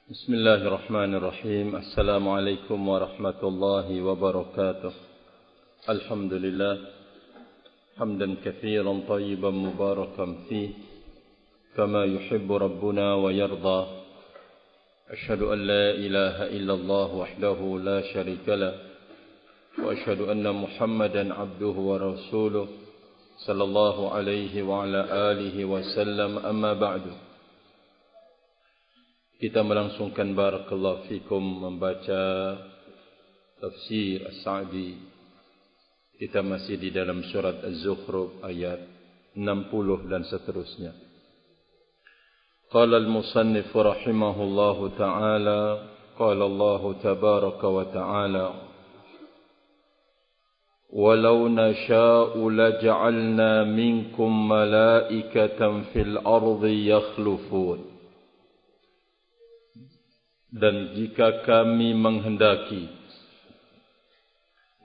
Bismillahirrahmanirrahim. Assalamualaikum warahmatullahi wabarakatuh. Alhamdulillah hamdan katsiran tayyiban mubarakan fih kama yuhibbu rabbuna wa yarda. Asyhadu an la ilaha illallah wahdahu la syarika lah wa asyhadu anna Muhammadan abduhu wa rasuluh sallallahu alaihi wa ala alihi wasallam. Amma ba'du. Kita melangsungkan barakallahu fikum membaca tafsir As-Sa'di. Kita masih di dalam surat Az-Zukhruf ayat 60 dan seterusnya. Qala al-musannif rahimahullahu ta'ala, qala Allah tabaraka wa ta'ala, walau nasha'u laja'alna minkum malaikatan fil ardi yakhlufun. Dan jika kami menghendaki,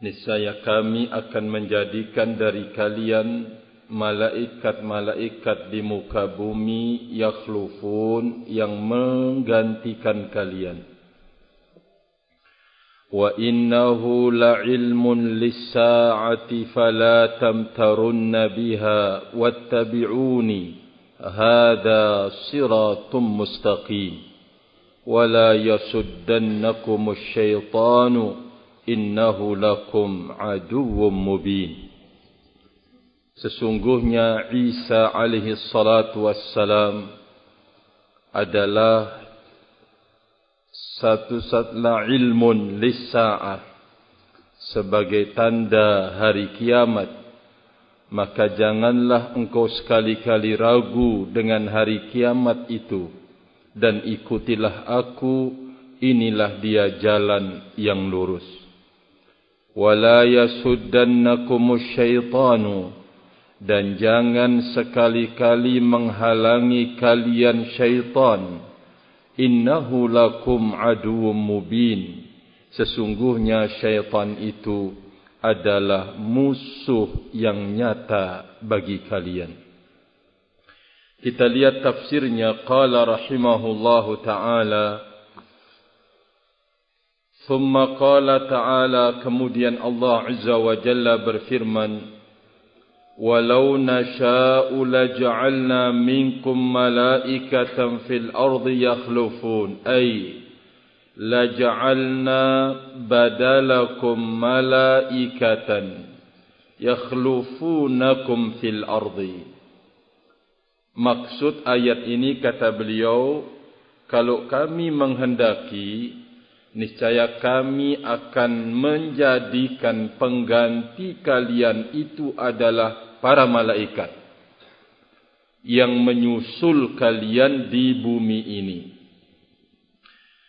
niscaya kami akan menjadikan dari kalian malaikat-malaikat di muka bumi yakhlufun, yang menggantikan kalian. Wa innahu la'ilmun lis-sa'ati fala tamtarunna biha wattabi'uni hadha siratum mustaqim. وَلَا يَسُدَّنَّكُمُ الشَّيْطَانُ إِنَّهُ لَكُمْ عَدُوٌّ مُبِينٌ. Sesungguhnya Isa alaihi salatu wassalam adalah satu-satunya ilmun lis-sa'ah, sebagai tanda hari kiamat. Maka janganlah engkau sekali-kali ragu dengan hari kiamat itu, dan ikutilah aku, inilah dia jalan yang lurus. Wala yasuddannakumus syaitanu, dan jangan sekali-kali menghalangi kalian syaitan. Innahu lakum aduwwum mubin, sesungguhnya syaitan itu adalah musuh yang nyata bagi kalian. Kita lihat tafsirnya. Qala rahimahullahu ta'ala, thumma qala ta'ala, kemudian Allah Azza wa Jalla berfirman, walau nasha'u laja'alna minkum malaikatan fil ardi yakhlufun, ay laja'alna badalakum malaikatan yakhlufunakum fil ardi. Maksud ayat ini, kata beliau, kalau kami menghendaki, niscaya kami akan menjadikan pengganti kalian itu adalah para malaikat yang menyusul kalian di bumi ini.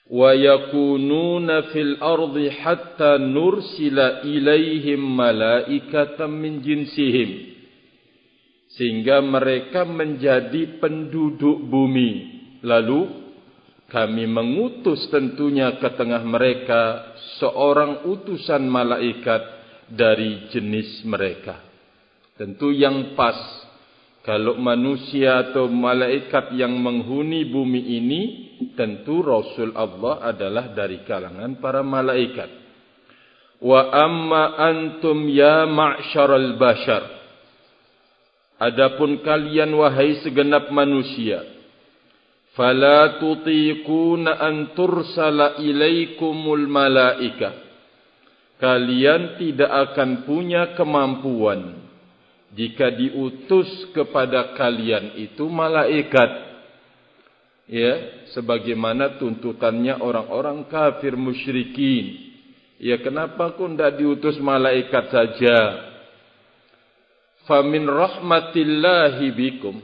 Wa yakununa fil ardi hatta nursila ilaihim malaikatan min jinsihim, sehingga mereka menjadi penduduk bumi. Lalu kami mengutus tentunya ke tengah mereka seorang utusan malaikat dari jenis mereka. Tentu yang pas, kalau manusia atau malaikat yang menghuni bumi ini, tentu Rasul Allah adalah dari kalangan para malaikat. Wa amma antum ya ma'syaral bashar, adapun kalian wahai segenap manusia, fala tutiquna an tursala ilaikumul malaika, kalian tidak akan punya kemampuan jika diutus kepada kalian itu malaikat. Ya, sebagaimana tuntutannya orang-orang kafir musyrikin. Ya, kenapa kau tidak diutus malaikat saja? Famin rahmatillahi bikum,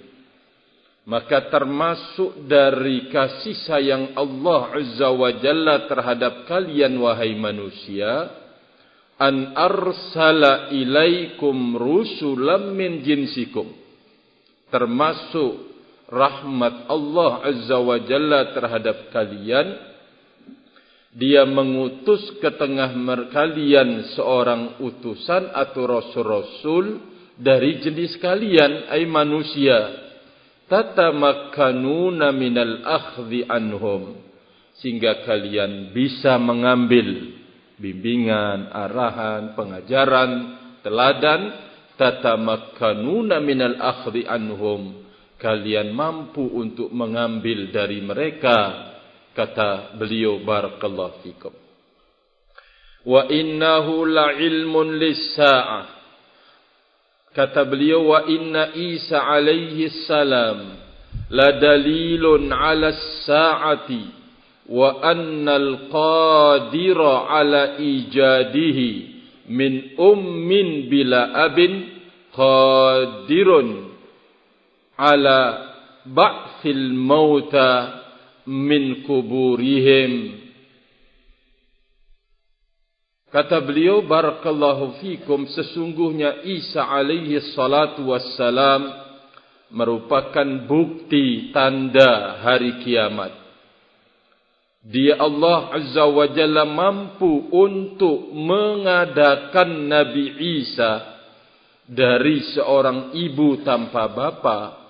maka termasuk dari kasih sayang Allah Azza wa Jalla terhadap kalian wahai manusia, an arsala ilaikum rusulam min jinsikum, termasuk rahmat Allah Azza wa Jalla terhadap kalian, dia mengutus ke tengah kalian seorang utusan atau rasul-rasul dari jenis kalian, ay manusia, tatamakkanuna minal akhdhi anhum, sehingga kalian bisa mengambil bimbingan, arahan, pengajaran, teladan, tatamakkanuna minal akhdhi anhum, kalian mampu untuk mengambil dari mereka. Kata beliau, barakallahu fikum. Wa innahu la'ilmun lis-sa'ah. Kata beliau, wa inna Isa alaihi salam la dalilun 'ala as-sa'ati wa annal qadira 'ala ijadihi min ummin bila abin qadirun 'ala ba'thil mauta min kuburihim. Kata beliau, barakallahu fikum, sesungguhnya Isa alaihi salatu wassalam merupakan bukti tanda hari kiamat. Dia Allah Azza wa Jalla mampu untuk mengadakan Nabi Isa dari seorang ibu tanpa bapa.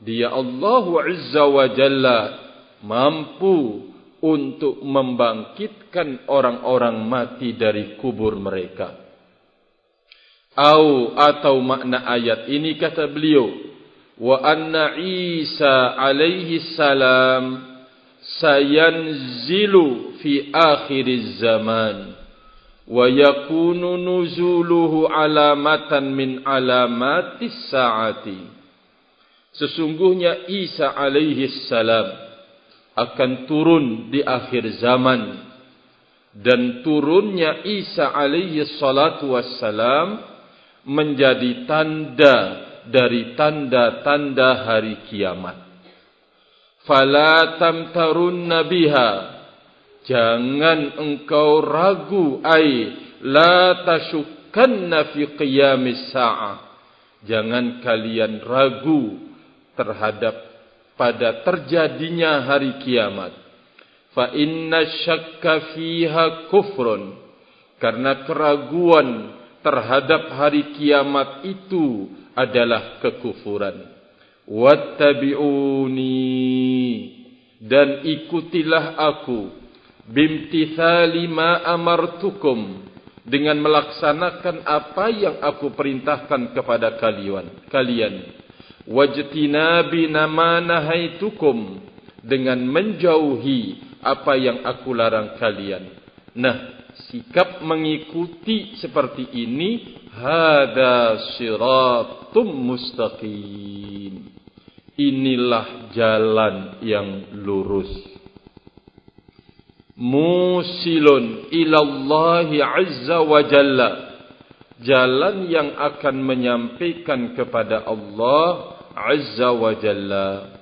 Dia Allah Azza wa Jalla mampu untuk membangkitkan orang-orang mati dari kubur mereka. Atau makna ayat ini, kata beliau, wa anna Isa alaihi salam sayanzilu fi akhiriz zaman wa yakunu nuzuluhu alamatan min alamatis saati. Sesungguhnya Isa alaihi salam akan turun di akhir zaman, dan turunnya Isa alaihi salatu wassalam menjadi tanda dari tanda-tanda hari kiamat. Fala tamtarunna biha, jangan engkau ragu, la tashukkanna fi qiyamis sa'ah, jangan kalian ragu terhadap pada terjadinya hari kiamat. Fa inna syakka fiha kufrun, karena keraguan terhadap hari kiamat itu adalah kekufuran. Wattabi'uni, dan ikutilah aku, bimtithali ma amartukum, dengan melaksanakan apa yang aku perintahkan kepada kalian. Wajtinabi ma nahaitukum, dengan menjauhi apa yang aku larang kalian. Nah, sikap mengikuti seperti ini, hada siratum mustaqim, inilah jalan yang lurus. Musilun ilallahi azza wa jalla, jalan yang akan menyampaikan kepada Allah azza wa jalla.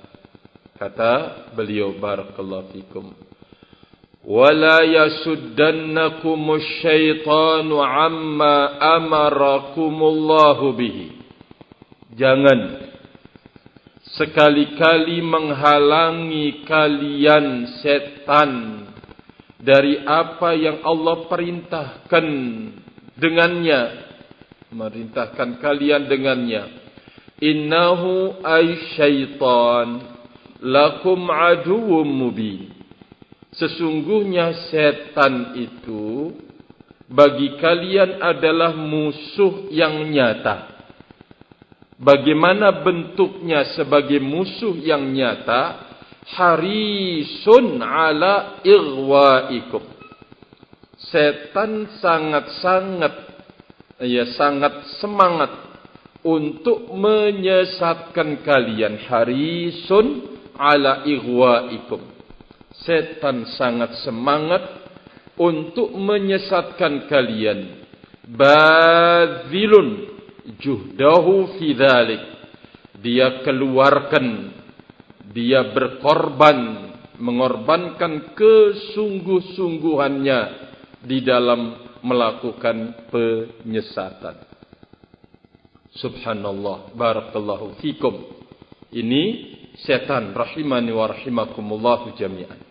Kata beliau, barakallahu fikum, wala yasuddannakumus syaitanu amma amarakumullahu bihi, jangan sekali-kali menghalangi kalian setan dari apa yang Allah perintahkan dengannya, merintahkan kalian dengannya. Innahu ay syaitan lakum aduwwum mubin, sesungguhnya setan itu bagi kalian adalah musuh yang nyata. Bagaimana bentuknya sebagai musuh yang nyata? Harisun ala ighwaikum, setan sangat semangat untuk menyesatkan kalian. Harisun ala ighwaikum, setan sangat semangat untuk menyesatkan kalian. Badzilun juhdahu fi dzalik, dia keluarkan, dia berkorban, mengorbankan kesungguh-sungguhannya di dalam melakukan penyesatan. Subhanallah, barakallahu fikum. Ini setan, rahimani wa rahimakumullahu jami'an.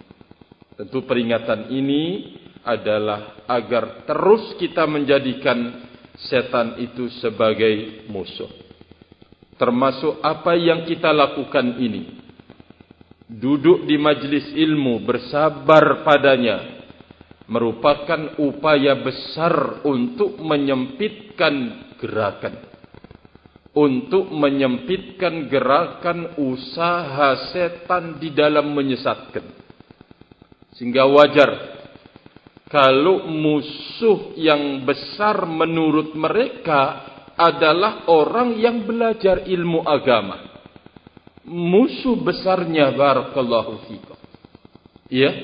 Tentu peringatan ini adalah agar terus kita menjadikan setan itu sebagai musuh. Termasuk apa yang kita lakukan ini, duduk di majlis ilmu, bersabar padanya, merupakan upaya besar untuk menyempitkan gerakan. Untuk menyempitkan gerakan usaha setan di dalam menyesatkan. Sehingga wajar kalau musuh yang besar menurut mereka adalah orang yang belajar ilmu agama. Musuh besarnya, barakallahu fikum. Ya,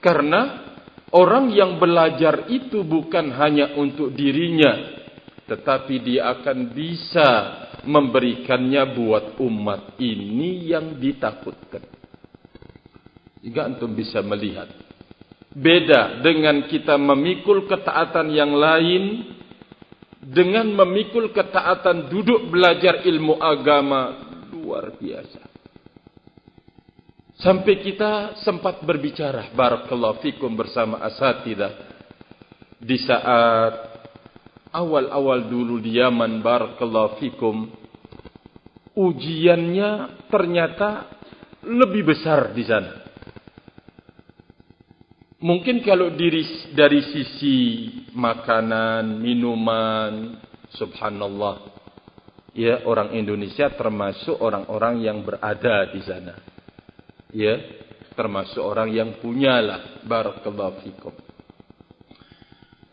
karena orang yang belajar itu bukan hanya untuk dirinya, tetapi dia akan bisa memberikannya buat umat ini yang ditakutkan. Jika antum bisa melihat, beda dengan kita memikul ketaatan yang lain, dengan memikul ketaatan duduk belajar ilmu agama, luar biasa. Sampai kita sempat berbicara, barakallahu fikum, bersama asatidah di saat awal-awal dulu di Yaman, barakallahu fikum, ujiannya ternyata lebih besar di sana. Mungkin kalau dari sisi makanan, minuman, subhanallah, ya, orang Indonesia termasuk orang-orang yang berada di sana. Ya, termasuk orang yang punyalah, barakallahu fikum.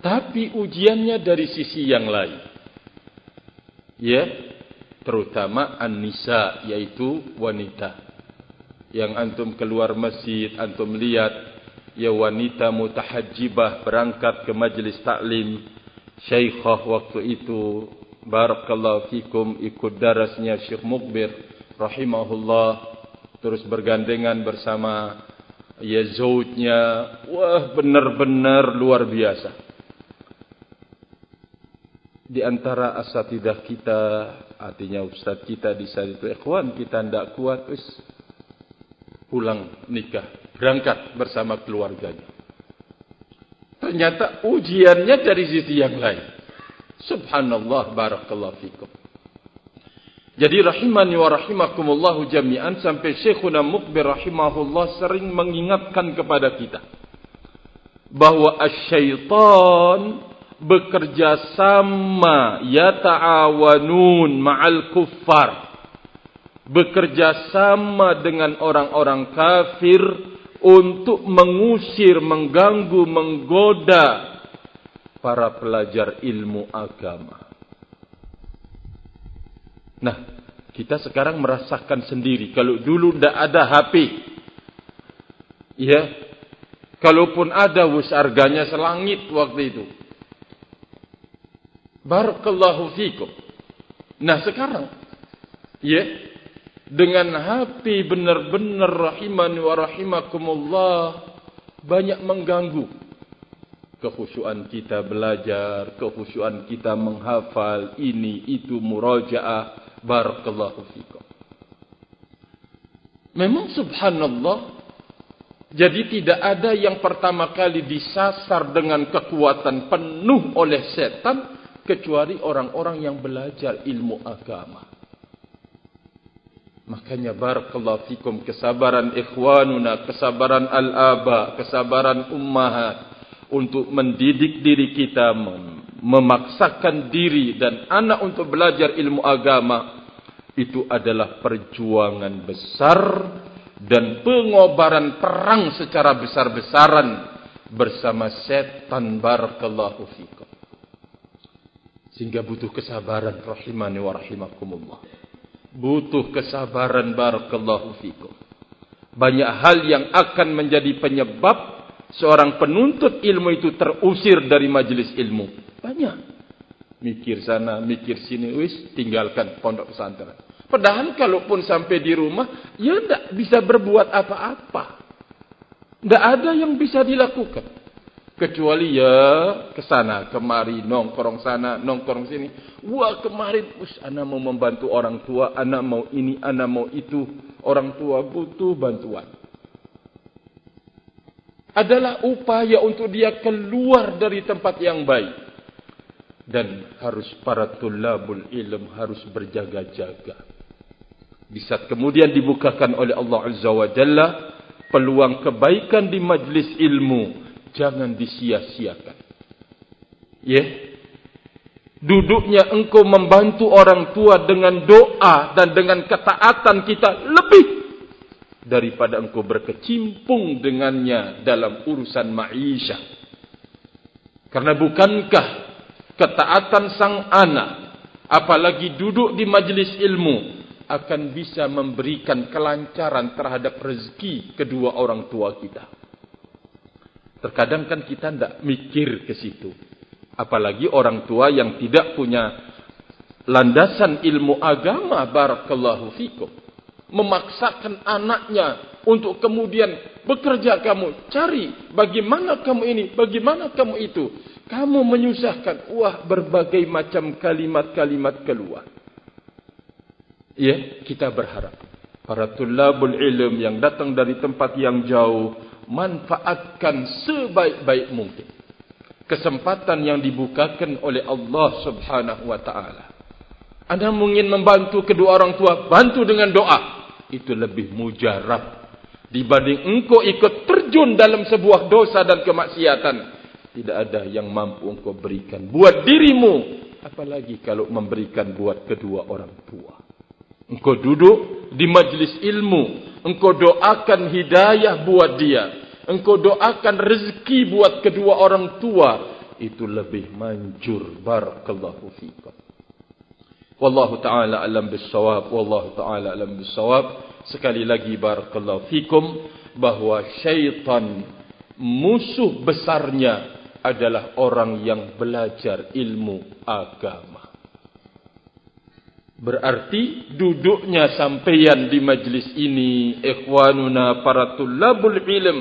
Tapi ujiannya dari sisi yang lain. Ya, terutama an-nisa, yaitu wanita. Yang antum keluar masjid, antum lihat, ya, wanita mutahajjibah berangkat ke majlis taklim. Syekhah waktu itu, barakallahu fikum, ikut darasnya Syekh Mukbir rahimahullah, terus bergandengan bersama ya zaujnya. Wah, benar-benar luar biasa. Di antara asatidah kita, artinya ustaz kita di saat itu, ikhwan kita tidak kuat, wis pulang nikah, berangkat bersama keluarganya. Ternyata ujiannya dari sisi yang lain. Subhanallah, barakallahu fikum. Jadi rahimani wa rahimakumullahu jami'an, sampai Syekhuna Mukbir rahimahullah sering mengingatkan kepada kita bahwa asyaitan bekerja sama, yata'awanun ma'al kuffar, bekerja sama dengan orang-orang kafir untuk mengusir, mengganggu, menggoda para pelajar ilmu agama. Nah, kita sekarang merasakan sendiri, kalau dulu tidak ada HP, ya, kalaupun ada, wis harganya selangit waktu itu. Barakallahu fikum. Nah sekarang, ya, dengan HP benar-benar rahimani wa rahimakumullah, banyak mengganggu kekhusyuan kita belajar, kekhusyuan kita menghafal ini itu murajaah. Barakallahu fikum. Memang subhanallah, jadi tidak ada yang pertama kali disasar dengan kekuatan penuh oleh setan kecuali orang-orang yang belajar ilmu agama. Makanya barakallahu fikum, kesabaran ikhwanuna, kesabaran al-aba, kesabaran ummahat untuk mendidik diri kita, memaksakan diri dan anak untuk belajar ilmu agama, itu adalah perjuangan besar dan pengobaran perang secara besar-besaran bersama setan. Barakallahu fikum. Sehingga butuh kesabaran rahimani wa rahimakumullah. Butuh kesabaran, barakallahu fikum. Banyak hal yang akan menjadi penyebab seorang penuntut ilmu itu terusir dari majelis ilmu. Banyak. Mikir sana, mikir sini, wis tinggalkan pondok pesantren. Padahal kalaupun sampai di rumah, ya tidak bisa berbuat apa-apa. Tidak ada yang bisa dilakukan. Kecuali ya kesana kemari, nongkrong sana, nongkrong sini. Wah kemarin, anak mau membantu orang tua, anak mau ini, anak mau itu. Orang tua butuh bantuan. Adalah upaya untuk dia keluar dari tempat yang baik. Dan harus para tulabul ilm harus berjaga-jaga. Di saat kemudian dibukakan oleh Allah Azza wa Jalla peluang kebaikan di majlis ilmu, jangan disia-siakan. Ya. Duduknya engkau membantu orang tua dengan doa dan dengan ketaatan kita lebih daripada engkau berkecimpung dengannya dalam urusan ma'isyah. Karena bukankah ketaatan sang anak, apalagi duduk di majlis ilmu, akan bisa memberikan kelancaran terhadap rezeki kedua orang tua kita. Terkadang kan kita tidak mikir ke situ. Apalagi orang tua yang tidak punya landasan ilmu agama, barakallahu fikum. Memaksakan anaknya untuk kemudian bekerja kamu, cari bagaimana kamu ini, bagaimana kamu itu. Kamu menyusahkan, wah berbagai macam kalimat-kalimat keluar. Ya, kita berharap para tulabul ilm yang datang dari tempat yang jauh manfaatkan sebaik-baik mungkin kesempatan yang dibukakan oleh Allah Subhanahu wa taala. Anda ingin membantu kedua orang tua, bantu dengan doa. Itu lebih mujarab dibanding engkau ikut terjun dalam sebuah dosa dan kemaksiatan. Tidak ada yang mampu engkau berikan buat dirimu, apalagi kalau memberikan buat kedua orang tua. Engkau duduk di majlis ilmu, engkau doakan hidayah buat dia, engkau doakan rezeki buat kedua orang tua, itu lebih manjur. Barakallahu fikum. Wallahu ta'ala alam bissawab, wallahu ta'ala alam bissawab. Sekali lagi barakallahu fikum, bahwa syaitan musuh besarnya adalah orang yang belajar ilmu agama. Berarti duduknya sampeyan di majlis ini, ikhwanuna para tulabul ilm,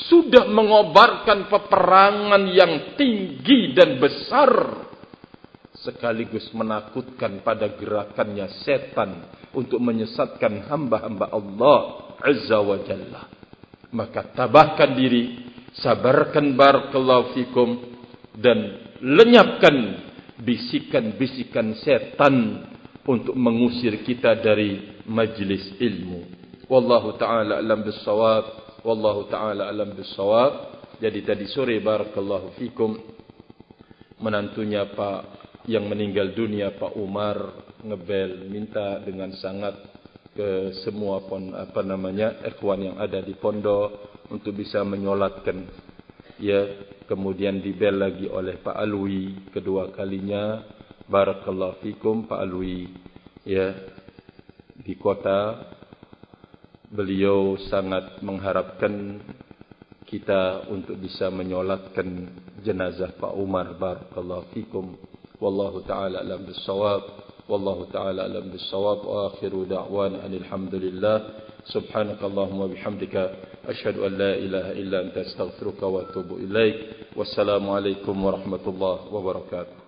sudah mengobarkan peperangan yang tinggi dan besar, sekaligus menakutkan pada gerakannya setan untuk menyesatkan hamba-hamba Allah Azza wa Jalla. Maka tabahkan diri, sabarkan barakallahu fikum, dan lenyapkan bisikan-bisikan setan untuk mengusir kita dari majlis ilmu. Wallahu ta'ala alam bissawab, wallahu ta'ala alam bissawab. Jadi tadi sore barakallahu fikum, menantunya Pak yang meninggal dunia, Pak Umar, ngebel minta dengan sangat ke semua ikhwan yang ada di pondok untuk bisa menyolatkan. Ya, kemudian dibel lagi oleh Pak Alwi kedua kalinya. Barakallahu fikum Pak Alwi, ya, di kota. Beliau sangat mengharapkan kita untuk bisa menyolatkan jenazah Pak Umar. Barakallahu fikum. Wallahu ta'ala alam bissawab, wallahu ta'ala alam bissawab. Wa akhiru da'wana alhamdulillah. Subhanakallahumma bihamdika asyhadu an la ilaha illa anta astaghfiruka wa atubu ilaik. Wassalamualaikum warahmatullahi wabarakatuh.